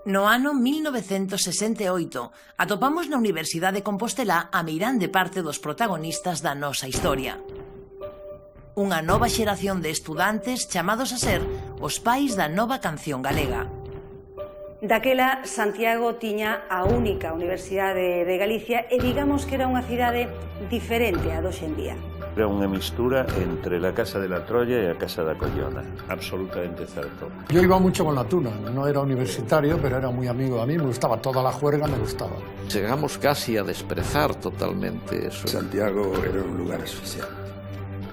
No ano 1968 atopamos na Universidade de Compostela a meirande parte dos protagonistas da nosa historia. Unha nova xeración de estudantes chamados a ser os pais da nova canción galega. Daquela, Santiago tiña a única universidade de Galicia e digamos que era unha cidade diferente a hoxe en día. Era unha mistura entre la Casa de la Troya e a Casa da Collona, absolutamente certo. Yo iba mucho con la Tuna, no era universitario, pero era muy amigo de mí, me gustaba toda la juerga, me gustaba. Llegamos casi a desprezar totalmente eso. Santiago era un lugar especial.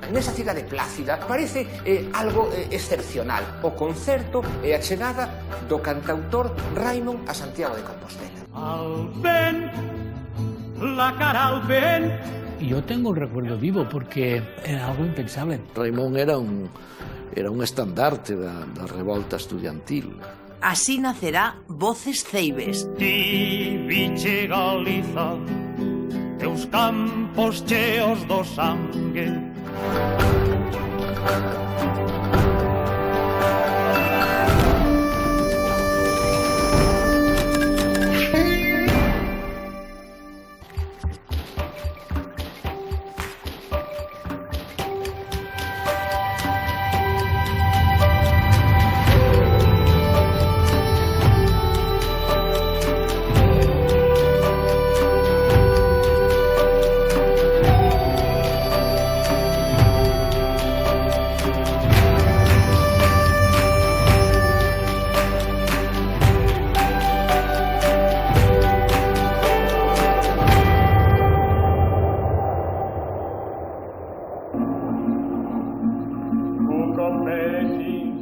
Nesa cidade plácida parece algo excepcional o concerto e a chegada do cantautor Raimon a Santiago de Compostela. Al vent, la cara al vent. Y yo tengo un recuerdo vivo porque era algo impensable. Raimón era un estandarte da revolta estudiantil. Así nacerá Voces Ceibes. Ti viche Galiza, teus campos cheos do sangue.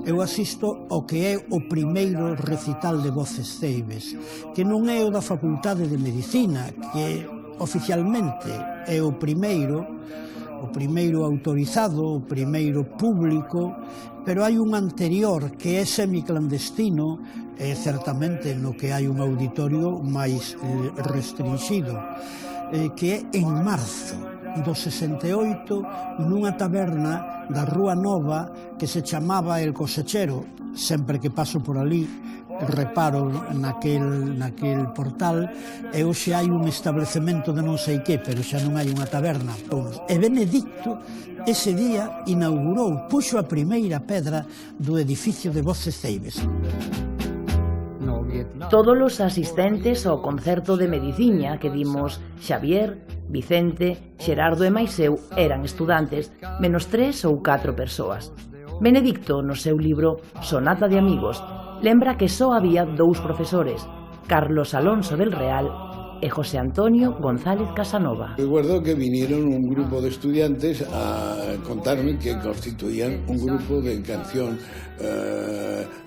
Eu asisto ao que é o primeiro recital de Voces Ceibes, que non é o da Facultade de Medicina, que oficialmente é o primeiro autorizado, o primeiro público, pero hai un anterior que é semiclandestino, e certamente no que hai un auditorio máis restringido, que é en marzo do 68 nunha taberna da Rúa Nova que se chamaba El Cosechero. Sempre que paso por ali reparo naquel portal e hoxe hai un establecemento de non sei que, pero xa non hai unha taberna. E Benedicto ese día inaugurou, puxo a primeira pedra do edificio de Voces Ceibes. Todos os asistentes ao concerto de mediciña que dimos Xavier, Vicente, Xerardo e máis eu eran estudantes, menos 3 ou 4 persoas. Benedicto, no seu libro Sonata de Amigos, lembra que só había 2 profesores, Carlos Alonso del Real e José Antonio González Casanova. Recuerdo que vinieron un grupo de estudiantes a contarme que constituían un grupo de canción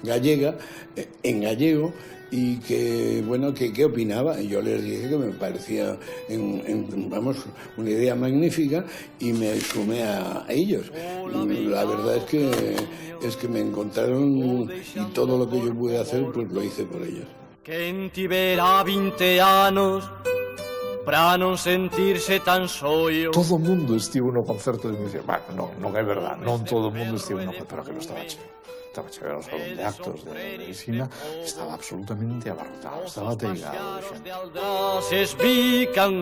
gallega, en gallego, y que, bueno, que qué opinaba. Y yo les dije que me parecía una idea magnífica y me sumé a ellos. La verdad es que me encontraron y todo lo que yo pude hacer pues lo hice por ellos. Quen tivera 20 anos para non sentirse tan soio. Todo o mundo estivo no concerto de medicina. Non é verdad, non todo o mundo estivo no concerto, pero que non estaba cheo. Estaba cheo, era o salón de actos de medicina, estaba absolutamente abarrotado, estaba ateigado.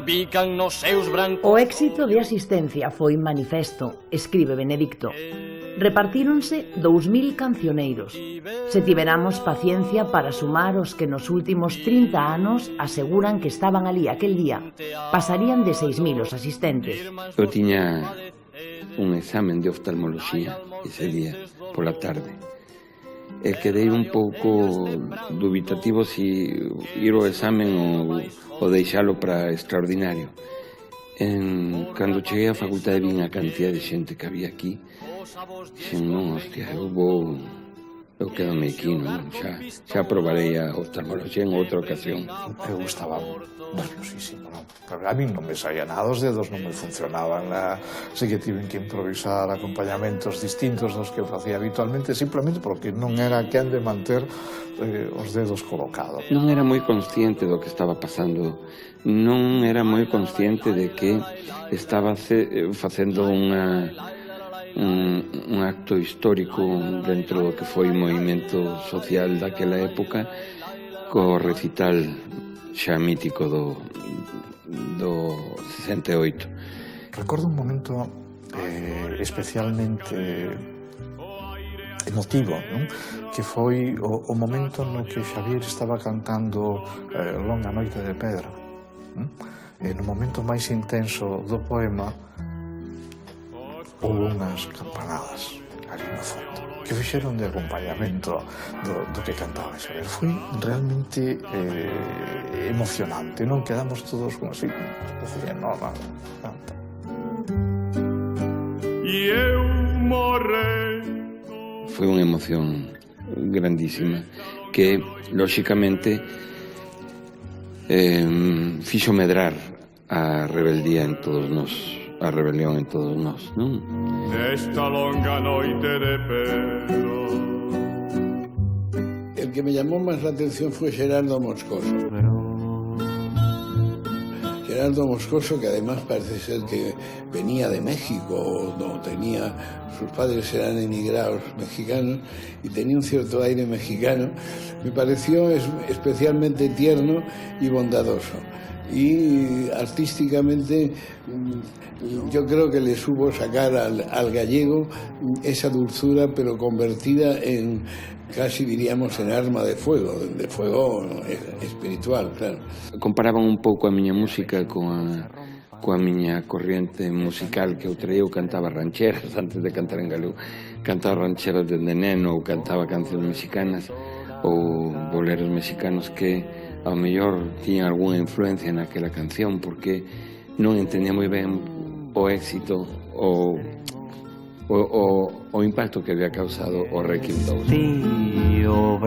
Bican nos seus brancos. O éxito de asistencia foi manifesto, escribe Benedicto. Repartíronse 2000 cancioneiros. Se tiveramos paciencia para sumar os que nos últimos 30 anos aseguran que estaban ali aquel día, pasarían de 6000 os asistentes. Eu tiña un examen de oftalmoloxía ese día, pola tarde. E quedei un pouco dubitativo si ir ao examen ou deixalo para extraordinario. Cando cheguei á facultade vin a cantidad de xente que había aquí. Dixen, non, hostia, eu quedame aquí, non? Xa probarei a oftalmoloxía en outra ocasión. Eu estaba nerviosísimo, non? Pero a mí non me saía nada, os dedos non me funcionaban, así que tiven que improvisar acompañamentos distintos dos que eu facía habitualmente, simplemente porque non era quen de manter os dedos colocados. Non era moi consciente do que estaba pasando, non era moi consciente de que estaba facendo un acto histórico dentro do que foi o movimento social daquela época co recital xa mítico do 68. Recordo un momento especialmente emotivo, non? Que foi o momento no que Xavier estaba cantando Longa noite de pedra. No momento máis intenso do poema houve unhas campanadas ali no fondo que fixeron de acompañamento do que cantaba Xavier. Foi realmente emocionante, non? Quedamos todos como así, no, canta. E eu morrei. Foi unha emoción grandísima que, lóxicamente, fixo medrar a rebeldía en todos nós, a rebelión en todos nós, non? Nesta longa noite de pedro. El que me llamó más la atención fue Gerardo Moscoso. Gerardo Moscoso, que además parece ser que venía de México, no tenía, sus padres eran emigrados mexicanos y tenía un cierto aire mexicano, me pareció especialmente tierno y bondadoso. Y artísticamente yo creo que le supo sacar al gallego esa dulzura, pero convertida en, casi diríamos, en arma de fuego espiritual, claro. Comparaban un pouco a miña música coa miña corriente musical que eu traía. Eu cantaba rancheras antes de cantar en galego, cantaba rancheras desde neno, ou cantaba cancións mexicanas ou boleros mexicanos que ao mellor tiñan algunha influencia naquela canción, porque non entendía moi ben o éxito o impacto que había causado o Requiem 2. Eu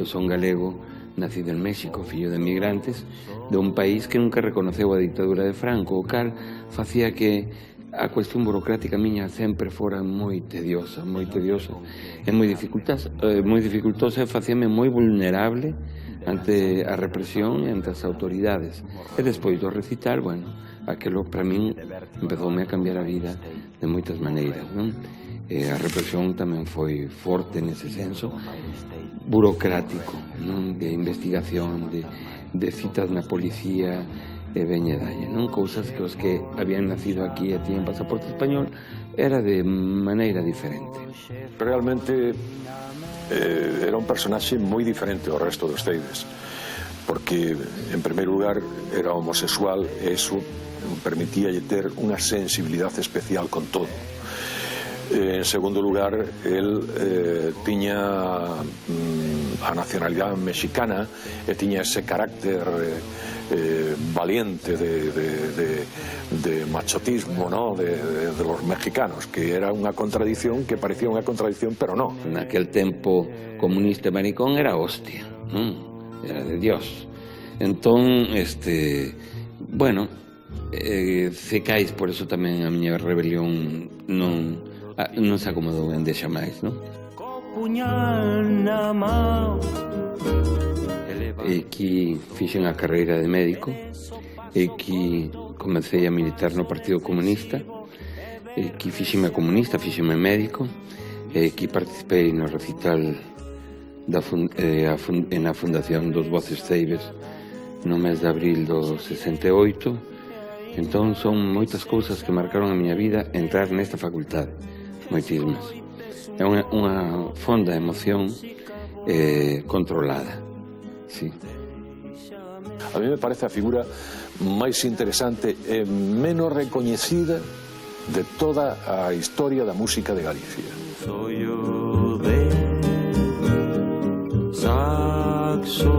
son galego, nacido en México, fillo de emigrantes de un país que nunca reconoceu a dictadura de Franco, o cal facía que a cuestión burocrática miña sempre fora moi tediosa e moi dificultosa e facíame moi vulnerable ante a represión e ante as autoridades. E despois do recital, bueno, aquilo para min empezoume a cambiar a vida de moitas maneiras, non? A represión tamén foi forte nese senso, burocrático, non? De investigación, de citas na policía e veñedalle, non? Cousas que os que habían nacido aquí e tiñan pasaporte español era de maneira diferente. Realmente era un personaxe moi diferente ao resto dos Ceibes, porque, en primeiro lugar, era homosexual e iso permitíalle ter unha sensibilidade especial con todo. En segundo lugar, el tiña a nacionalidade mexicana e tiña ese carácter valiente de machotismo, ¿no? de los mexicanos, que era unha contradicción que parecía unha contradicción, pero no. Naquel tempo comunista e maricón era hostia, era de Dios. Entón, bueno, cecais, por eso tamén a miña rebelión non se acomodou en deixa máis, non? E aquí fixen a carreira de médico, e aquí comecei a militar no Partido Comunista, e aquí fixeme comunista, fixeme médico, e aquí participei no recital na fundación dos Voces Ceibes no mes de abril do 68. Entón son moitas cousas que marcaron a miña vida entrar nesta facultade, moitísimas. É unha fonda emoción controlada. Sí. A mí me parece a figura máis interesante e menos recoñecida de toda a historia da música de Galicia. Soy yo de saxofón.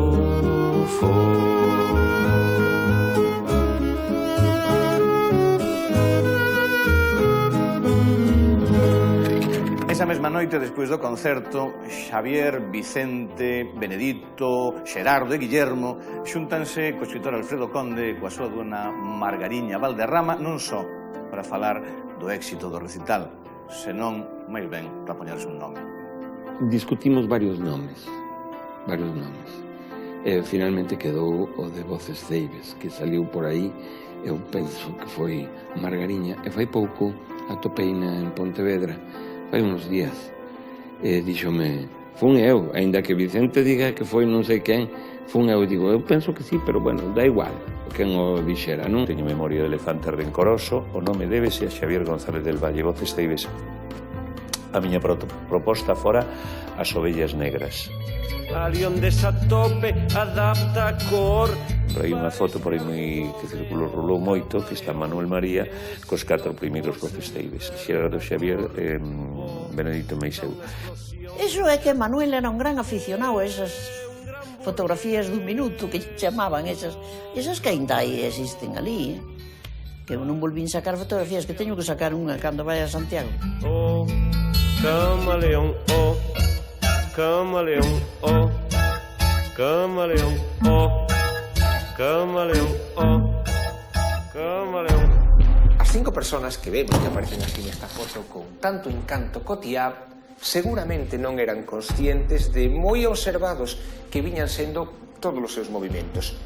Esa mesma noite, despois do concerto, Xavier, Vicente, Benedito, Xerardo e Guillermo xúntanse co escritor Alfredo Conde coa súa dona Margariña Valderrama, non só para falar do éxito do recital, senón, máis ben, para poñerse un nome. Discutimos varios nomes. E finalmente quedou o de Voces Ceibes, que saliu por aí, eu penso que foi Margariña, e fai pouco atopeina en Pontevedra, fai uns días, e díxome fun eu, aínda que Vicente diga que foi non sei quen, fun eu, digo, eu penso que sí, pero bueno, dá igual quen o dixera, non? Teño memoria de elefante rencoroso, o nome débese a Xavier González del Valle, Voces Ceibes. A miña proposta fora as ovellas negras. Ali onde se atope adapta a cor. Hai unha foto por aí que circulou moito, que está Manuel María cos 4 primeiros Voces Ceibes, Xerardo Xavier, Benedito e Maiseu. Iso é que Manuel era un gran aficionado a esas fotografías dun minuto que chamaban esas que ainda existen ali, que eu non volvín sacar fotografías, que teño que sacar unha cando vai a Santiago. Oh, camaleón, oh, camaleón, oh, camaleón, oh, camaleón, oh, camaleón. As 5 personas que vemos que aparecen aquí nesta foto con tanto encanto cotiá seguramente non eran conscientes de moi observados que viñan sendo todos os seus movimentos.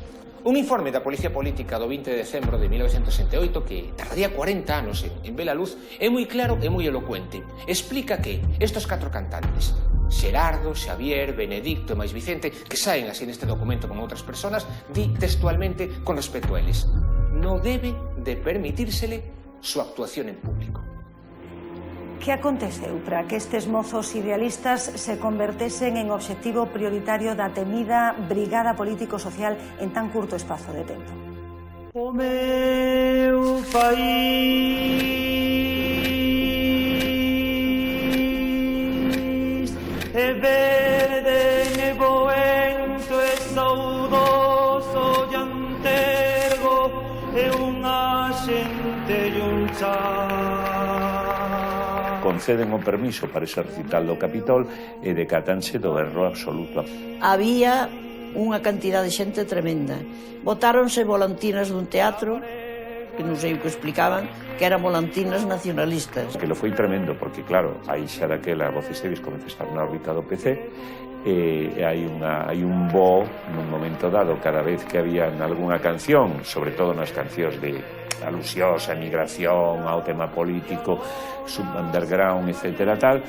Un informe da Policía Política do 20 de decembro de 1968, que tardaría 40 anos en ver a luz, é moi claro e moi elocuente. Explica que estos 4 cantantes, Xerardo, Xavier, Benedicto e máis Vicente, que saen así neste documento con outras personas, di textualmente con respecto a eles: non debe de permitírsele súa actuación en público. Que aconteceu para que estes mozos idealistas se convertesen en obxectivo prioritario da temida brigada político-social en tan curto espazo de tempo? O meu país é verde, nevoento e saudoso e antergo, é unha xente e un chá. Conceden o permiso para ese recital do Capitol e decatanse do erro absoluto. Había unha cantidad de xente tremenda. Botáronse volantinas dun teatro, que non sei o que explicaban, que eran volantinas nacionalistas. Que lo foi tremendo, porque claro, aí xa daquela Voces Ceibes comeza a estar na órbita do PC, e hai un bo nun momento dado cada vez que había algunha canción, sobre todo nas cancións de alusións a migración, ao tema político, underground, etcétera, tal,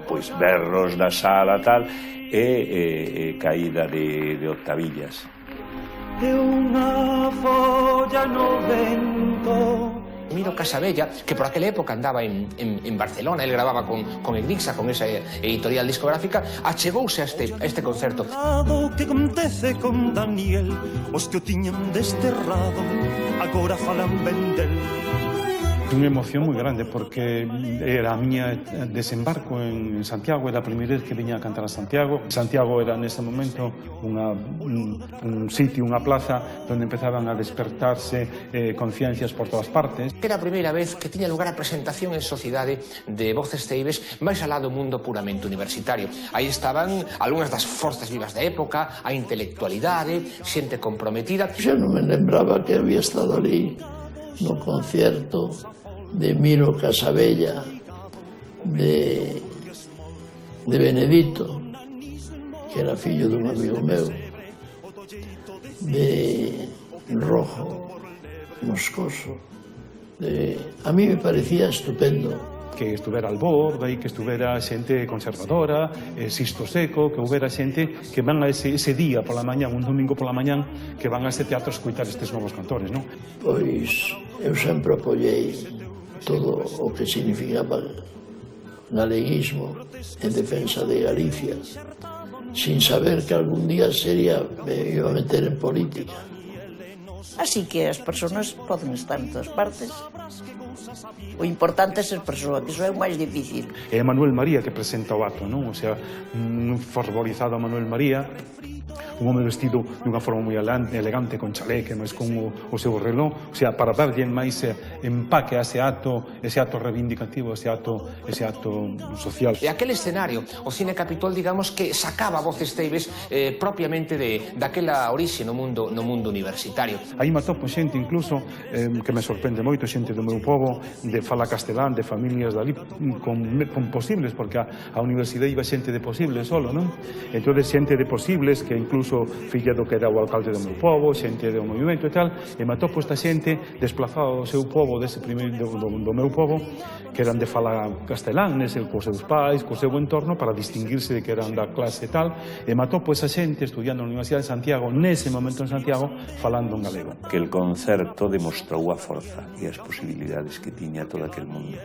pois berros da sala, tal, e caída de octavillas. É unha folla no vento. Miro Casabella, que por aquela época andaba en Barcelona, ele grababa con Egnixa, con esa editorial discográfica, achegouse a este concerto. Que acontece con Daniel, os que o tiñan desterrado, agora falan ben del. Unha emoción moi grande porque era a miña desembarco en Santiago, era a primeira vez que viña a cantar a Santiago. Santiago era nese momento un sitio, unha plaza onde empezaban a despertarse conciencias por todas partes. Era a primeira vez que tiña lugar a presentación en sociedade de Voces Ceibes máis alá do mundo puramente universitario. Aí estaban algunhas das forzas vivas da época, a intelectualidade, xente comprometida. Xa non me lembraba que había estado ali no concerto de Miro Casabella, de Benedito, que era fillo dun amigo meu, de Rojo Moscoso. A mí me parecía estupendo. Que estuvera Alborda e que estuvera xente conservadora, Sisto Seco, que houbera xente que van a ese día pola mañán, un domingo pola mañán, que van a ese teatro a escoitar estes novos cantores, non? Pois eu sempre apoiei todo o que significaba galeguismo en defensa de Galicia, sin saber que algún día me iba a meter en política. Así que as persoas poden estar en todas partes. O importante é ser persoa, que iso é o máis difícil. É Manuel María que presenta o acto, non? O sea, un fervorizado Manuel María, un home vestido dunha forma moi elegante, con chaleque, máis con o seu reloj, o sea, para darlle máis empaque a ese acto reivindicativo, ese acto social. E aquel escenario, o Cine Capitol, digamos que sacaba Voces Ceibes propiamente daquela orixe no mundo universitario. Aí me atopo xente incluso que me sorprende moito, xente do meu pobo, de fala castelán, de familias dali con posibles, porque a universidade iba xente de posibles solo, non? Entón xente de posibles que incluso incluso filla do que era o alcalde do meu pobo, xente do movimento e tal, e me atopo esta xente desplazada do seu pobo, do meu pobo, que eran de fala castelán, cos seus pais, co seu entorno, para distinguirse de que eran da clase e tal, e me atopo esa xente estudiando na Universidade de Santiago, nese momento en Santiago, falando en galego. Que el concerto demostrou a forza e as posibilidades que tiña todo aquel mundo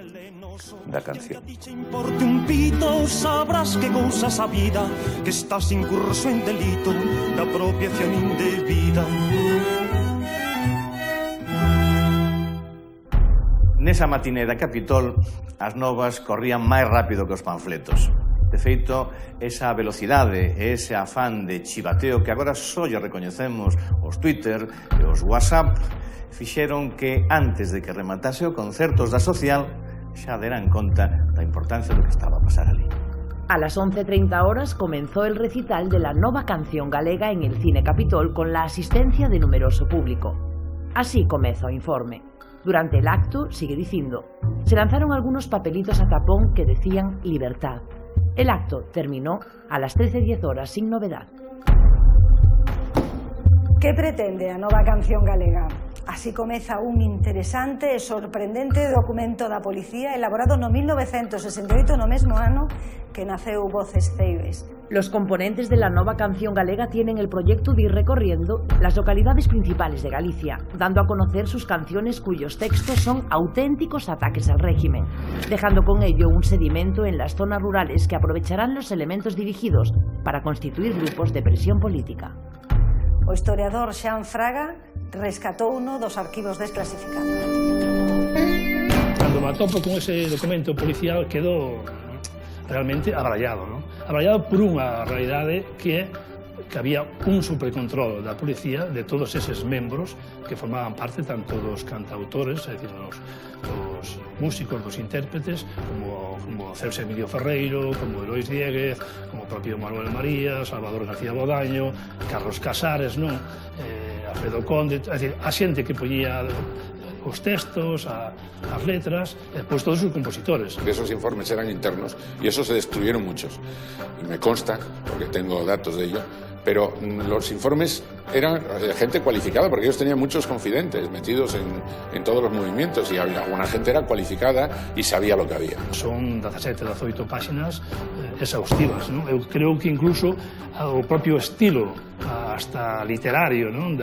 da canción. Importe un pito, sabrás que gousas a vida, que estás incurso en delito de apropiación indebida. Nesa matiné da Capitol, as novas corrían máis rápido que os panfletos. De feito, esa velocidade e ese afán de chivateo que agora só lle recoñecemos os Twitter e os WhatsApp fixeron que, antes de que rematase o concertos da Social, xa deran conta da importancia do que estaba a pasar ali. A las 11:30 horas comenzó el recital de la nova canción galega en el Cine Capitol con la asistencia de numeroso público. Así comeza o informe. Durante el acto, sigue dicindo, se lanzaron algunos papelitos a tapón que decían libertad. El acto terminó a las 13:10 horas sin novedad. Que pretende a nova canción galega? Así comeza un interesante e sorprendente documento da policía elaborado no 1968, no mesmo ano que naceu Voces Ceibes. Los componentes de la nova canción galega tienen el proyecto de ir recorriendo las localidades principales de Galicia, dando a conocer sus canciones cuyos textos son auténticos ataques al régimen, dejando con ello un sedimento en las zonas rurales que aprovecharán los elementos dirigidos para constituir grupos de presión política. O historiador Xan Fraga rescatou uno dos arquivos desclasificados. Cando me atopo con ese documento policial quedou realmente abrallado, ¿no? Abrallado por unha realidade que había un supercontrol da policía de todos eses membros que formaban parte tanto dos cantautores, é dicir, dos músicos, dos intérpretes, como Celso Emilio Ferreiro, como Eloís Dieguez, como o propio Manuel María, Salvador García Bodaño, Carlos Casares, non? Alfredo Conde, é dicir, a xente que poñía os textos, as letras, e despois todos os compositores. Esos informes eran internos y esos se destruyeron muchos. Y me consta, porque tengo datos de ello, pero los informes eran gente cualificada, porque ellos tenían muchos confidentes metidos en todos los movimientos y alguna gente era cualificada y sabía lo que había. Son 17, 18 páxinas exhaustivas, ¿no? Eu creo que incluso o propio estilo hasta literario, ¿no?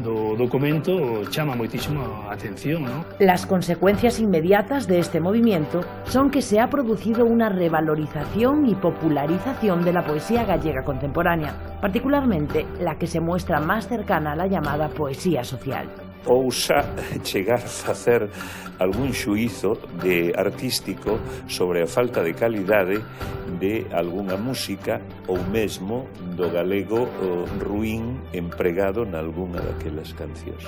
do documento chama moitísimo a atención, ¿no? Las consecuencias inmediatas de este movimiento son que se ha producido una revalorización y popularización de la poesía gallega contemporánea, particularmente la que se muestra más cercana a la llamada poesía social. Ousa chegar a facer algún xuízo artístico sobre a falta de calidade de algunha música ou mesmo do galego ruín empregado nalgúna daquelas cancións.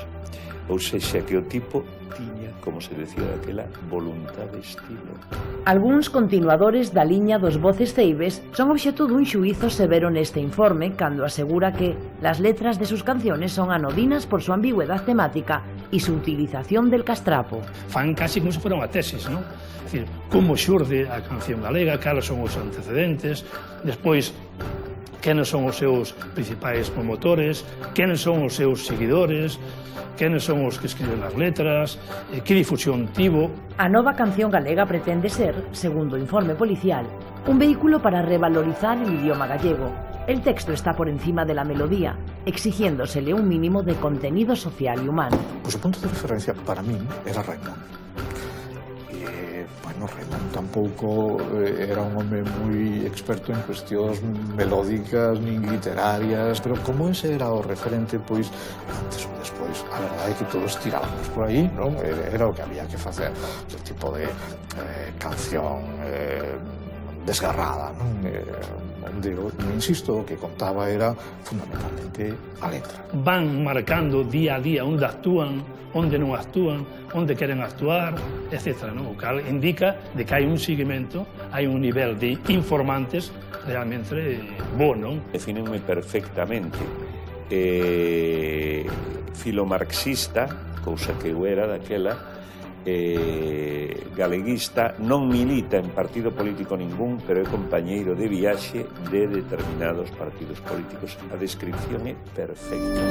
Ou sexa que o tipo tiña, como se decía daquela, voluntade estilo. Algúns continuadores da liña dos Voces Ceibes son obxeto dun xuízo severo neste informe cando asegura que las letras de sus canciones son anodinas por su ambigüedad temática y su utilización del castrapo. Fan casi como se fuera unha tesis, ¿no? É dicir, como xurde a canción galega, cales son os antecedentes, despois quenes son os seus principais promotores, quenes son os seus seguidores, quenes son os que escriben as letras, que difusión tivo. A nova canción galega pretende ser, segundo o informe policial, un vehículo para revalorizar el idioma gallego. El texto está por encima de la melodía, exigiéndosele un mínimo de contenido social y humano. Pues o punto de referencia para mí era Raimón. Bueno, Raimón tampouco era un home moi experto en cuestións melódicas nin literarias, pero como ese era o referente, pois, antes ou despois, a verdade é que todos tirábamos por aí, non? Era o que había que facer, ese tipo de canción desgarrada, non? Onde, insisto, o que contaba era fundamentalmente a letra. Van marcando día a día onde actúan, onde non actúan, onde queren actuar, etc. ¿no? O cal indica de que hai un seguimento, hai un nivel de informantes realmente bo, non? Defínenme perfectamente filomarxista, cousa que eu era daquela, galeguista, non milita en partido político ningún, pero é compañeiro de viaxe de determinados partidos políticos. A descripción é perfecta.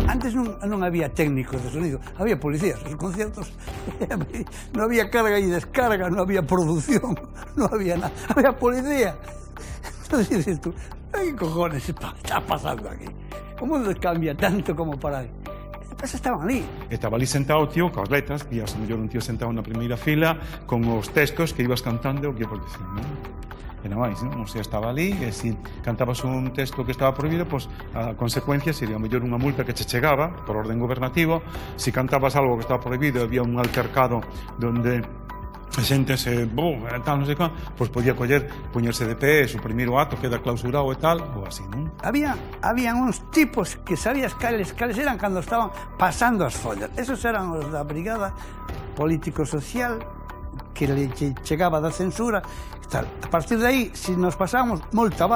Antes non había técnicos de sonido, había policías. Os conciertos non había carga e descarga, non había producción, non había nada, había policía. Entonces dices tú, ¿qué cojones está pasando aquí? ¿Cómo nos cambia tanto como para...? Pues estaban ali. Estaba ali sentado o tío coas letras, vías a mellor un tío sentado na primeira fila con os textos que ibas cantando o que iba dicindo. E non máis, non? O sea, estaba ali e se cantabas un texto que estaba prohibido, pois a consecuencia sería a mellor unha multa que che chegaba por orden gobernativo. Se cantabas algo que estaba prohibido e había un altercado donde a xente se, tal, non sei cá, pois podía coller, poñerse de pé, suprimir o acto, queda clausurado e tal, ou así, non? Habían uns tipos que sabías cales eran cando estaban pasando as follas. Esos eran os da brigada político-social que le chegaba da censura. A partir de aí, se nos pasábamos, multa.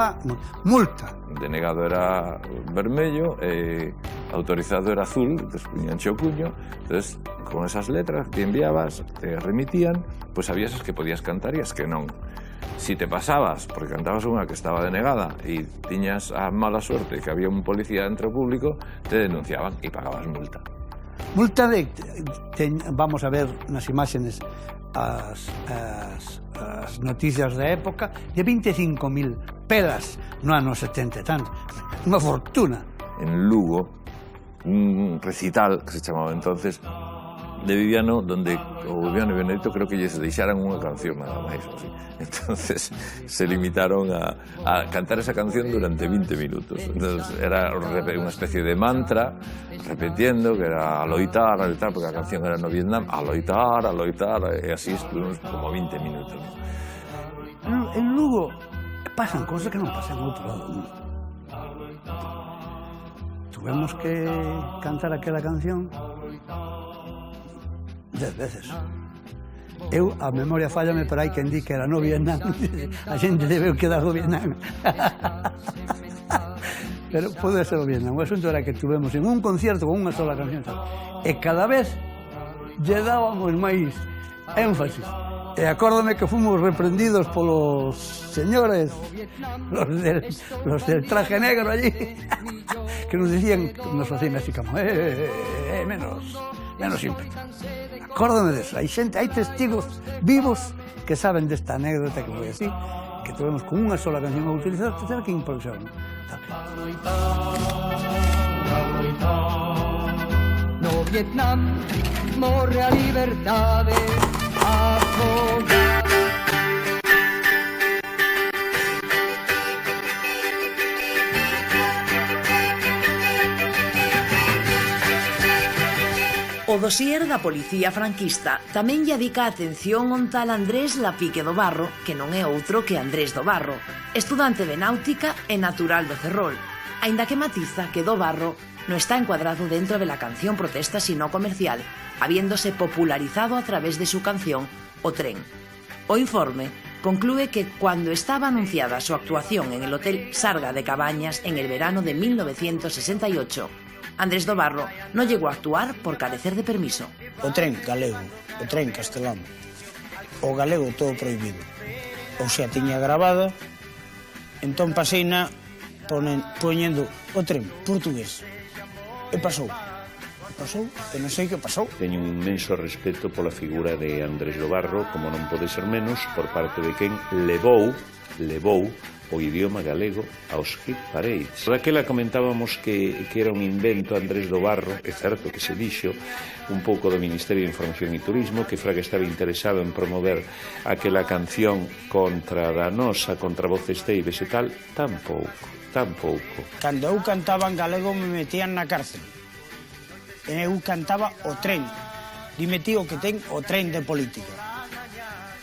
Denegado era vermello, autorizado era azul, entonces puñanche o puño, entonces con esas letras que enviabas, te remitían, pues sabías que podías cantar e as que non. Si te pasabas, porque cantabas unha que estaba denegada e tiñas a mala suerte que había un policía dentro público, te denunciaban e pagabas multa. Multa de, vamos a ver nas imágenes as noticias da época, de 25.000 pelas no ano 70 e tanto, unha fortuna. En Lugo, un recital que se chamaba entonces de Viviano, donde o Viviano e Benedito creo que lles deixaran unha canción nada máis, así. Entonces se limitaron a cantar esa canción durante 20 minutos. Entonces era unha especie de mantra repetiendo que era a loitar, porque a canción era no Vietnam, a loitar, e así estuvimos como 20 minutos. En Lugo pasan cosas que non pasan en outro lado. Tuvemos que cantar aquela canción 10 veces. Eu, a memoria fallame, pero hai quen di que era no Vietnam. A xente debeu quedar no Vietnam. Pero pode ser o Vietnam. O asunto era que tuvemos en un concierto con unha sola canción. E cada vez lle dábamos máis énfasis. E acórdame que fomos reprendidos polos señores, los del traje negro allí, que nos decían, nos facían así como, menos ímpetu. Acórdame de eso, hai testigos vivos que saben desta anécdota que foi así, que tuvemos con unha sola canción a utilizar, terá que improvisar. No Vietnam morre a liberdade, a fome. O dosier da policía franquista tamén lle dedica atención a un tal Andrés Lapique do Barro, que non é outro que Andrés do Barro, estudante de náutica e natural do Ferrol, aínda que matiza que do Barro non está encuadrado dentro de la canción protesta sino comercial, habiéndose popularizado a través de su canción O Tren. O informe concluye que cuando estaba anunciada su actuación en el Hotel Sarga de Cabañas en el verano de 1968, Andrés do Barro no llegó a actuar por carecer de permiso. O tren galego, o tren castelán, o galego todo prohibido. Ou xa tiña grabado, entón paseina poñendo o tren portugués. E pasou, e non sei que pasou. Teño un inmenso respeto pola figura de Andrés do Barro, como non pode ser menos, por parte de quen levou o idioma galego aos hit parades. Daquela comentábamos que era un invento Andrés do Barro, é certo que se dixo un pouco do Ministerio de Información e Turismo, que Fraga estaba interesado en promover aquela canción contra da nosa, contra Voces Teibes e tal, tampouco. Cando eu cantaba en galego me metían na cárcel. Eu cantaba o tren. Dime tío que ten o tren de política.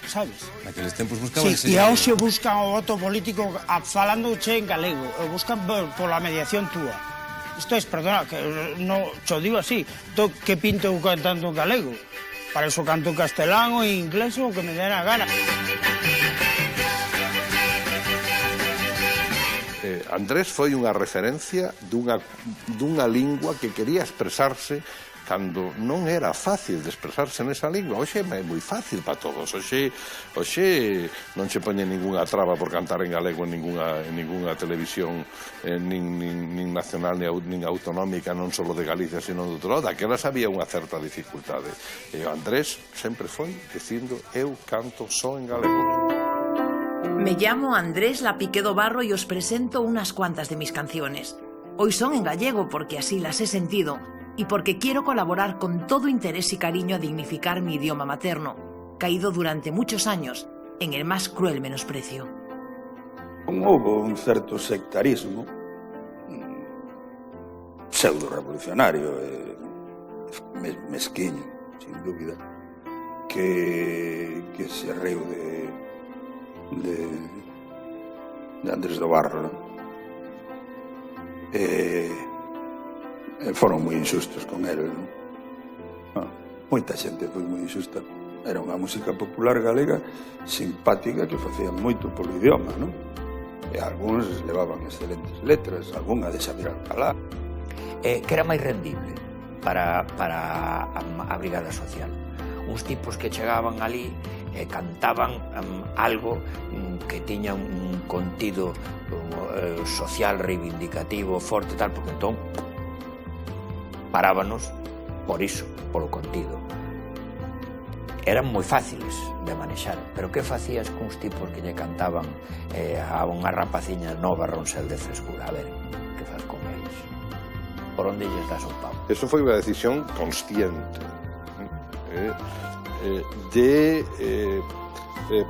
Sabes? Naqueles tempos buscaban ese... Sí, e hoxe buscan o voto político falando che en galego, o buscan pola mediación túa. Isto é, perdona, que non xo digo así, que pinto eu cantando en galego? Para iso canto en castelán ou en inglés ou que me den a gana. Andrés foi unha referencia dunha lingua que quería expresarse cando non era fácil de expresarse nesa lingua. Hoxe é moi fácil para todos. Hoxe non che poñen ninguna traba por cantar en galego en ninguna televisión nin nacional nin autonómica, non só de Galicia, sino de outro lado. Daquelas había unha certa dificultade. E o Andrés sempre foi dicindo eu canto só en galego. Me llamo Andrés Lapiqué do Barro y os presento unas cuantas de mis canciones. Hoy son en gallego porque así las he sentido y porque quiero colaborar con todo interés y cariño a dignificar mi idioma materno, caído durante muchos años en el más cruel menosprecio. Houve un certo sectarismo pseudo-revolucionario mesquiño, sin dúbida, que se reu de Andrés do Barro, non? Foron moi injustos con ele, non? Moita xente foi moi injusta. Era unha música popular galega simpática que facían moito polo idioma, non? E algúns levaban excelentes letras, algunha de Xavier Alcalá. Que era máis rendible para a brigada social. Uns tipos que chegaban ali e cantaban algo que tiña un contido social reivindicativo forte, tal, porque entón parábanos por iso, polo contido. Eran moi fáciles de manexar, pero que facías cuns tipos que lle cantaban a unha rapaciña nova Ronsel de frescura? A ver, que faz con eles? Por onde lles das o pau? Eso foi unha decisión consciente de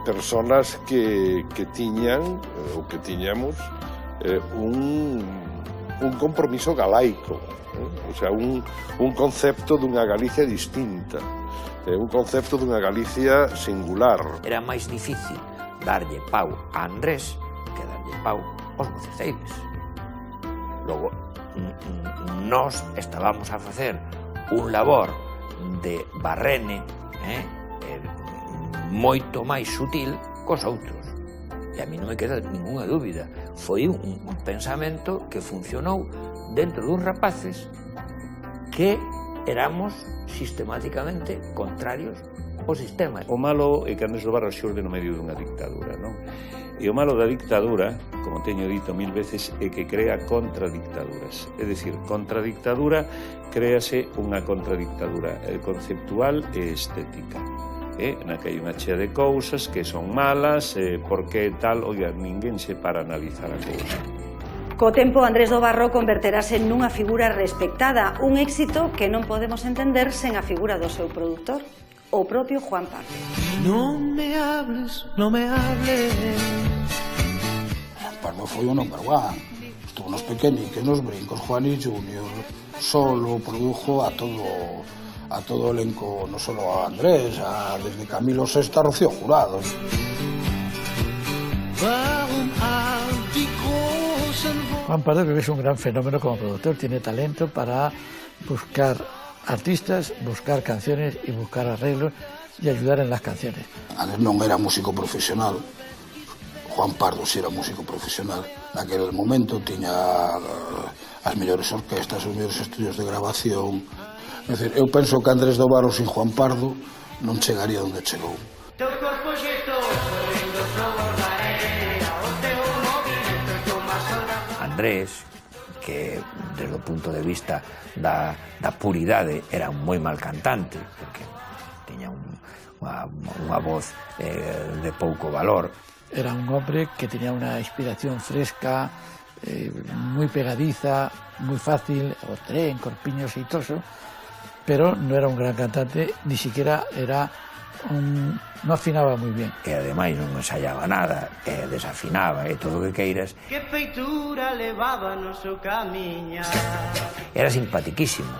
personas que tiñan ou que tiñamos un compromiso galaico, o sea, un concepto dunha Galicia distinta, un concepto dunha Galicia singular. Era máis difícil darlle pau a Andrés que darlle pau aos moceceires. Logo, nós estábamos a facer un labor de barrene moito máis sutil cos outros. E a mí non me queda ninguna dúbida. Foi un pensamento que funcionou dentro duns rapaces que éramos sistemáticamente contrarios ao sistema. O malo é que Andrés do Barro xurde no medio dunha dictadura, non? E o malo da dictadura, como teño dito mil veces, é que crea contradictaduras. É dicir, contradictadura, créase unha contradictadura conceptual e estética. Na que hai unha chea de cousas que son malas, por que tal, oiga, ninguén se para a analizar a cousa. Co tempo, Andrés do Barro converterase nunha figura respectada, un éxito que non podemos entender sen a figura do seu produtor, o propio Juan Pardo. Non me hables, non me hables. Juan Pardo foi o number one. Estuvo nos pequeniques, nos brincos, Juani Junior, solo produjo a todo o elenco, non solo a Andrés, desde Camilo VI a Rocío Jurado. Juan Pardo creo que es un gran fenómeno como productor, tiene talento para buscar artistas, buscar canciones y buscar arreglos y ayudar en las canciones. Andrés non era músico profesional, Juan Pardo si era músico profesional. Naquele momento tiña as mellores orquestas, os mellores estudios de grabación. É dicir, eu penso que Andrés do Barro sin Juan Pardo non chegaría onde chegou. Andrés, que desde o punto de vista da puridade era un moi mal cantante, porque tiña unha voz de pouco valor. Era un hombre que tenía una inspiración fresca, muy pegadiza, muy fácil, o tren, corpiño xeitoso, pero no era un gran cantante, ni siquiera era no afinaba moi bien. E ademais non ensaiaba nada, desafinaba e todo o que queiras. Que feitura levaba no seu camiñar. Era simpatiquísimo,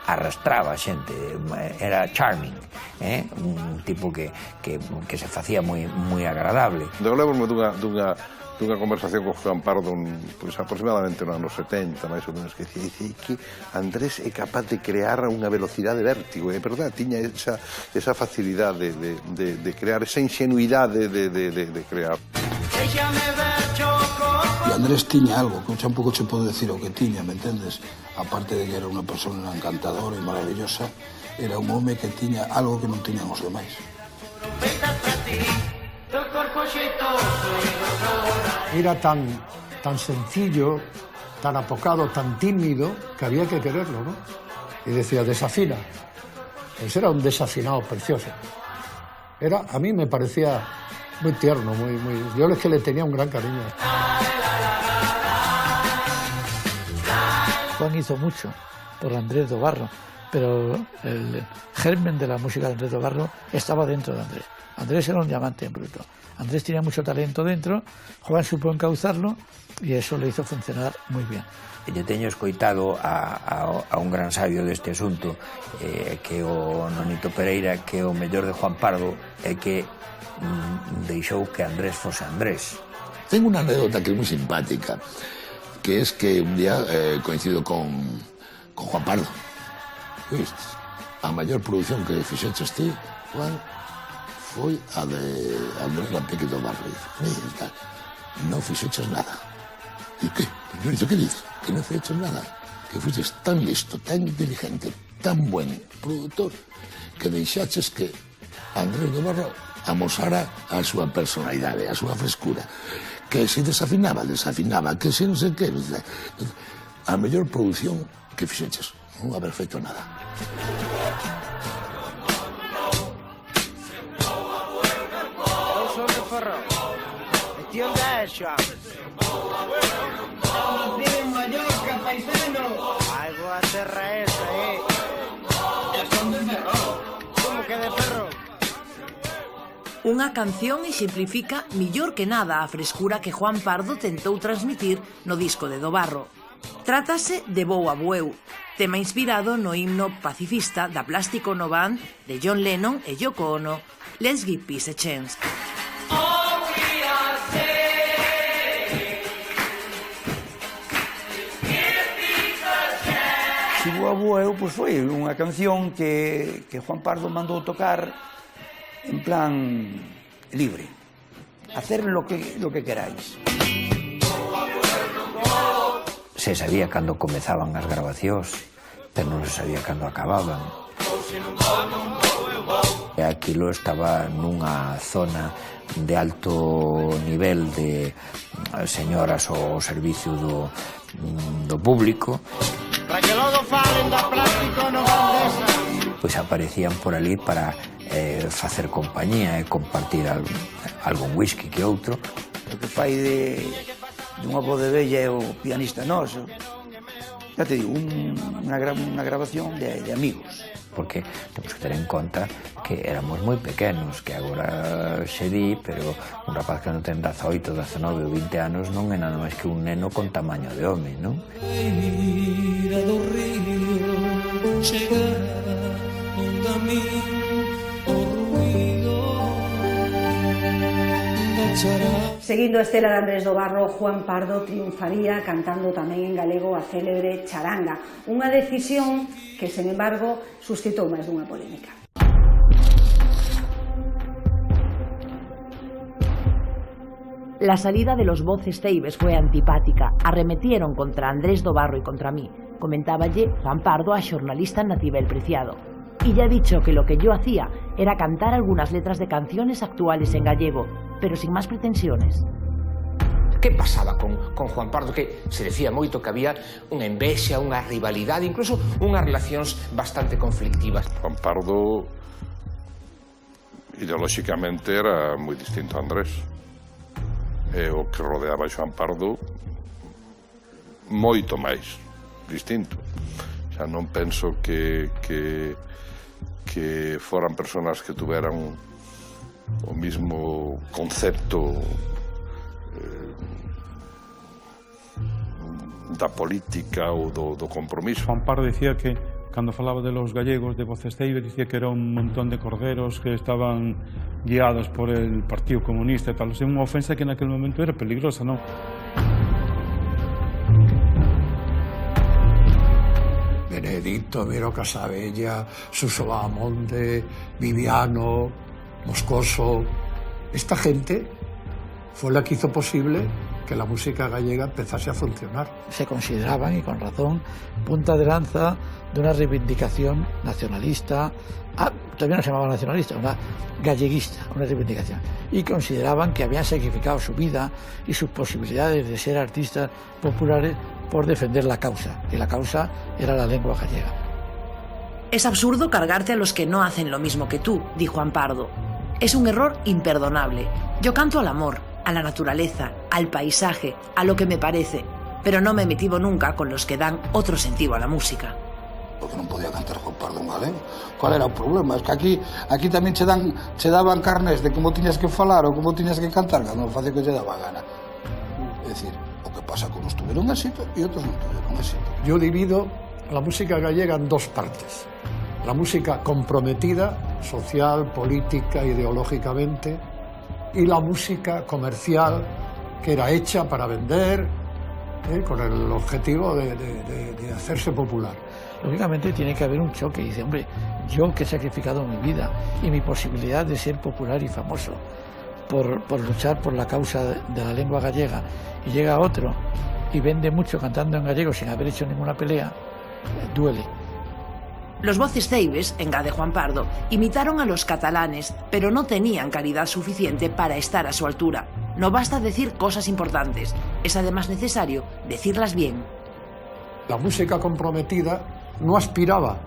arrastraba a xente, era charming, un tipo que se facía moi agradable. Lembro-me dunha conversación con Juan Pardo pois aproximadamente no anos 70, máis ou menos, que dice que Andrés é capaz de crear unha velocidade de vértigo, é verdad, tiña esa facilidade de crear, esa ingenuidade de crear. Déxame ver chocolate. E Andrés tiña algo, que un pouco che podo decir o que tiña, me entendes? Aparte de que era unha persona encantadora e maravillosa, era un home que tiña algo que non tiñan os demais. Era tan sencillo, tan apocado, tan tímido, que había que quererlo, ¿no? Y decía, desafina. Pues era un desafinado precioso. A mí me parecía muy tierno, yo es que le tenía un gran cariño. Juan hizo mucho por Andrés Dobarro, pero el germen de la música de Andrés Dobarro estaba dentro de Andrés. Andrés era un diamante en bruto. Andrés tenía mucho talento dentro, Juan supo encauzarlo y eso le hizo funcionar muy bien. Lle teño escoitado a un gran sabio deste asunto, que o Nonito Pereira, que o mellor de Juan Pardo é que deixou que Andrés fose Andrés. Tengo una anécdota que es muy simpática, que es que un día coincido con Juan Pardo. ¿Viste? A mayor producción que fixeches ti, Juan, foi a de Andrés Lampique do Barro. Mira, non fixeches nada. E que? Pero que dices? Que non fixeches nada. Que fuiches tan listo, tan inteligente, tan buen productor, que deixaches que Andrés do Barro amosara a súa personalidade, a súa frescura. Que se desafinaba, que se non sei que. A mellor producción que fixeches, non haber feito nada. Cuestión de ella. Vive en Mallorca, paisano. Algo a terra esa, Son de perro. Como que de perro? Unha canción exemplifica millor que nada a frescura que Juan Pardo tentou transmitir no disco de Dobarro. Trátase de Vou a Bueu, tema inspirado no himno pacifista da Plástico No Band de John Lennon e Yoko Ono, Let's Give Peace a Chance. Vou a Bueu pois foi unha canción que Juan Pardo mandou tocar en plan libre, hacer lo que queráis. Se sabía cando comezaban as grabacións, pero non se sabía cando acababan. E aquilo estaba nunha zona de alto nivel de señoras ao servicio do público. Para que logo falen da Plástico No Band esa. Pois aparecían por ali para facer compañía e compartir algún whisky que outro. O que fai dunha voz de bella é o pianista noso. Ya te digo, unha grabación de amigos. Porque temos que ter en conta que éramos moi pequenos, que agora se di, pero un rapaz que non ten 18, 19 ou 20 anos non é nada máis que un neno con tamaño de home, non? Mira do río chegar onde a mí o ruido da chará. Seguindo a estela de Andrés Dobarro, Juan Pardo triunfaría cantando tamén en galego a célebre Charanga, unha decisión que, sen embargo, suscitou máis dunha polémica. La salida de los Voces Ceibes fue antipática. Arremetieron contra Andrés Dobarro y contra mí. Comentáballe Juan Pardo a xornalista Natibel Preciado. Y ya he dicho que lo que yo hacía era cantar algunas letras de canciones actuales en gallego, pero sin más pretensiones. Que pasaba con Juan Pardo? Que se decía moito que había unha envexa, unha rivalidade, incluso unhas relacións bastante conflictivas. Juan Pardo ideolóxicamente era moi distinto a Andrés. E o que rodeaba a Juan Pardo moito máis distinto. Xa non penso que foran personas que tuveran o mismo concepto da política ou do compromiso. Juan Pardo decía que, cando falaba de los gallegos de Voces Ceibes, decía que era un montón de corderos que estaban guiados por el Partido Comunista e tal. O sea, unha ofensa que naquele momento era peligrosa, non? Benedicto, Miro Casabella, Suso Bahamonde, Viviano, Moscoso. Esta gente fue la que hizo posible que la música gallega empezase a funcionar. Se consideraban, y con razón, punta de lanza de una reivindicación nacionalista, todavía no se llamaba nacionalista, una galleguista, una reivindicación, y consideraban que habían sacrificado su vida y sus posibilidades de ser artistas populares por defender la causa, y la causa era la lengua gallega. Es absurdo cargarte a los que no hacen lo mismo que tú, dijo Ampardo. Es un error imperdonable. Yo canto al amor, a la naturaleza, al paisaje, a lo que me parece, pero no me metivo nunca con los que dan otro sentido a la música. Porque non podía cantar Juan Pardo en galego. Qual era o problema? Es que aquí tamén che daban carnes de como tiñas que falar ou como tiñas que cantar, cando facía que che daba gana. É dicir, o que pasa con uns tuvieron éxito e outros non tuvieron éxito. Yo divido la música gallega en dos partes. La música comprometida, social, política, ideológicamente, y la música comercial, que era hecha para vender, con el objetivo de hacerse popular. Lógicamente tiene que haber un choque. Dice, hombre, yo que he sacrificado mi vida y mi posibilidad de ser popular y famoso por luchar por la causa de la lengua gallega, y llega otro y vende mucho cantando en gallego sin haber hecho ninguna pelea, duele. Los Voces Ceibes, engade Juan Pardo, imitaron a los catalanes, pero no tenían calidad suficiente para estar a su altura. No basta decir cosas importantes, es además necesario decirlas bien. La música comprometida no aspiraba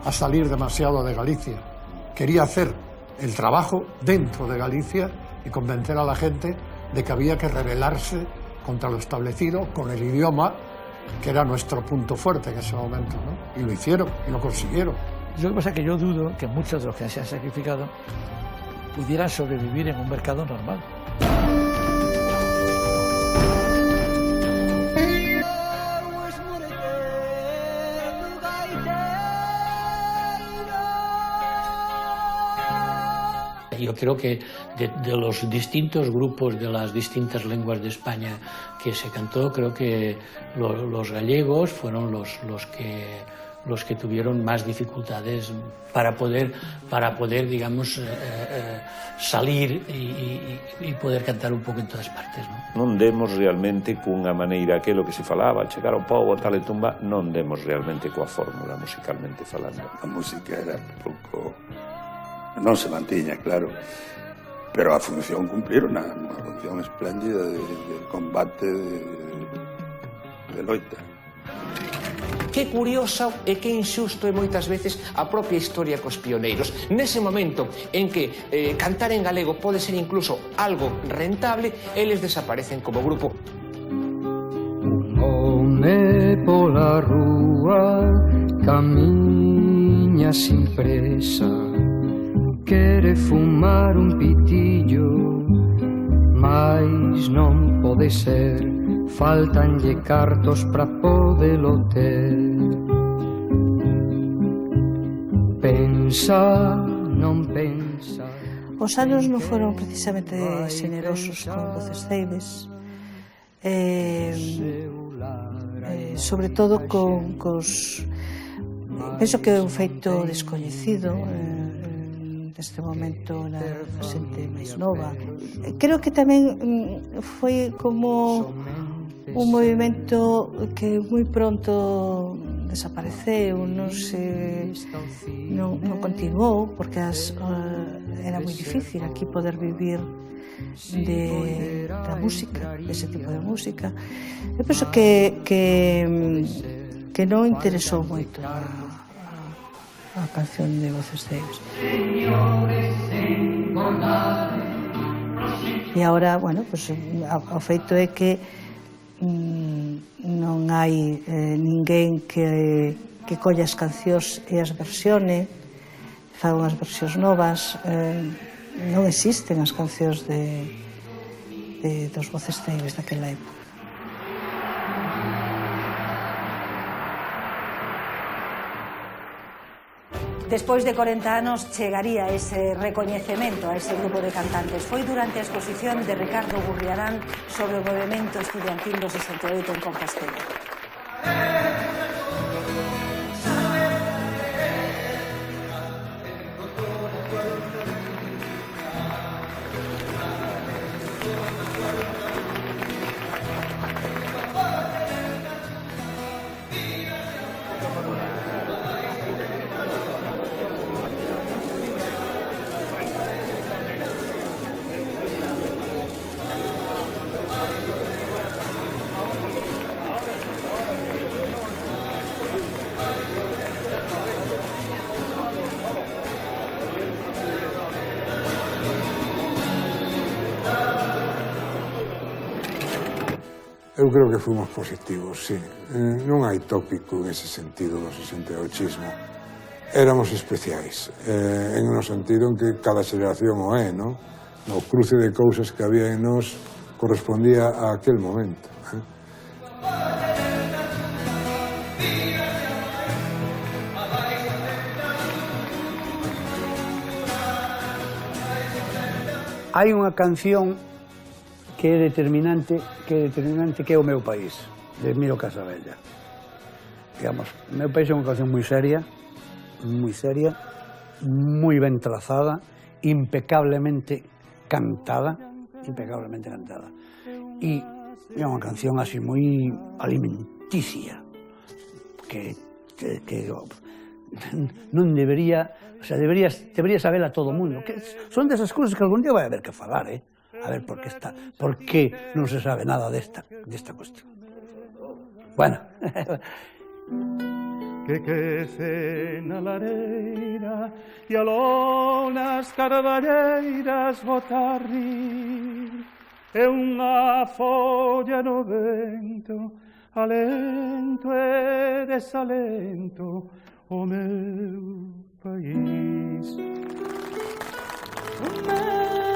a salir demasiado de Galicia. Quería hacer el trabajo dentro de Galicia y convencer a la gente de que había que rebelarse contra lo establecido con el idioma, que era nuestro punto fuerte en ese momento, ¿no? Y lo hicieron, y lo consiguieron. Lo que pasa es que yo dudo que muchos de los que se han sacrificado pudieran sobrevivir en un mercado normal. Yo creo que de los distintos grupos de las distintas lenguas de España que se cantó, creo que los gallegos fueron los que tuvieron más dificultades para poder digamos, salir y poder cantar un pouco en todas partes. Non demos realmente cunha maneira aquilo que se falaba, chegar ao pobo, tal e tumba, non demos realmente coa fórmula musicalmente falando. A música era pouco... non se mantiña, claro, pero a función cumpliron, unha función espléndida de combate, de loita. Que curioso e que injusto é moitas veces a propia historia cos pioneiros. Nese momento en que cantar en galego pode ser incluso algo rentable, eles desaparecen como grupo. Un home pola rúa camiña sin presa, quere fumar un pitillo, mais non pode ser, faltanlle cartos pra podelo ter. Pensa, non pensa. Os anos non foron precisamente xenerosos con Voces Ceibes, sobre todo cos... Penso que é un feito descoñecido neste momento na xente máis nova. Creo que tamén foi como un movimento que moi pronto desapareceu, non continuou, porque era moi difícil aquí poder vivir da música, dese tipo de música. Eu penso que non interesou moito a canción de Voces Ceibes. E agora, bueno, pues, o feito é que non hai ninguén que colla as cancións e as versione, faga unhas versións novas. Non existen as cancións dos Voces Ceibes daquela época. Despois de 40 anos chegaría ese recoñecemento a ese grupo de cantantes. Foi durante a exposición de Ricardo Gurriarán sobre o movimento estudiantil do 68 en Compostela. Eu creo que fomos positivos, sí. Non hai tópico en ese sentido do 68ismo. Éramos especiais, en no sentido en que cada xeración o é, non? O cruce de cousas que había en nós correspondía a aquel momento. Hai unha canción que é determinante que é o meu país, de Miro Casabella. Digamos, o meu país é unha canción moi seria, moi ben trazada, impecablemente cantada, e é unha canción así moi alimenticia, que non debería, o sea, debería sabela todo o mundo, que son desas cousas que algún día vai haber que falar, a ver por que non se sabe nada desta cuestión. Bueno. Que quece na lareira e aló nas carballeiras bota rir, e unha folla no vento, alento e desalento o meu país. O meu